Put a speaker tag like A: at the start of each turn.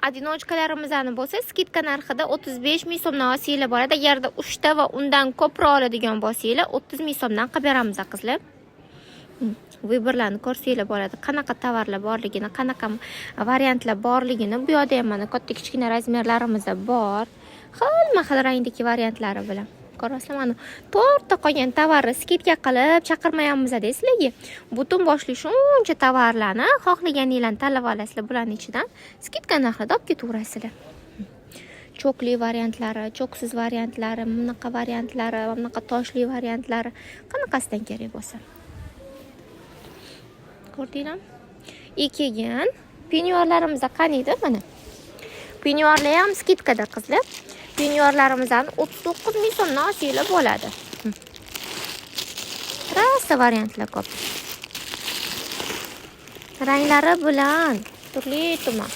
A: Adinochkalarimizni bo'lsa, skidka narxida 35 ming so'mdan olsanglar bo'ladi. Agarda 3 ta va undan ko'proq oladigan bo'lsanglar, 30 ming so'mdan qilib beramiz, qizlar. Vibrlarni ko'rsanglar bo'ladi. Qanaqa tovarlar borligini, qanaqa variantlar borligini. Bu yerda ham mana katta kichkina razmerlarimiz bor. Xilma-xil rangdagi variantlari bilan. Ko'rasizlar, mana to'rtta qolgan tovarni skidka qilib chaqirmayapmiz sizlarga. Butun boshli shuncha tovarlarni xohlaganinglarni tanlab olasizlar. Bularning ichidan skidka narxida olib ketaverasizlar. Chokli variantlari, choksiz variantlari, bunaqa variantlari, bunaqa toshli variantlari, qanaqasidan kerak bo'lsa. Ko'rdinglarmi? Keyin penyorlarimiz qaniydi mana. Penyorlar ham skidkada qizlar. Penyorlarimizdan 39 ming so'mdan olsanglar bo'ladi. Rasta variantlar ko'p. Ranglari bilan turli-tuman.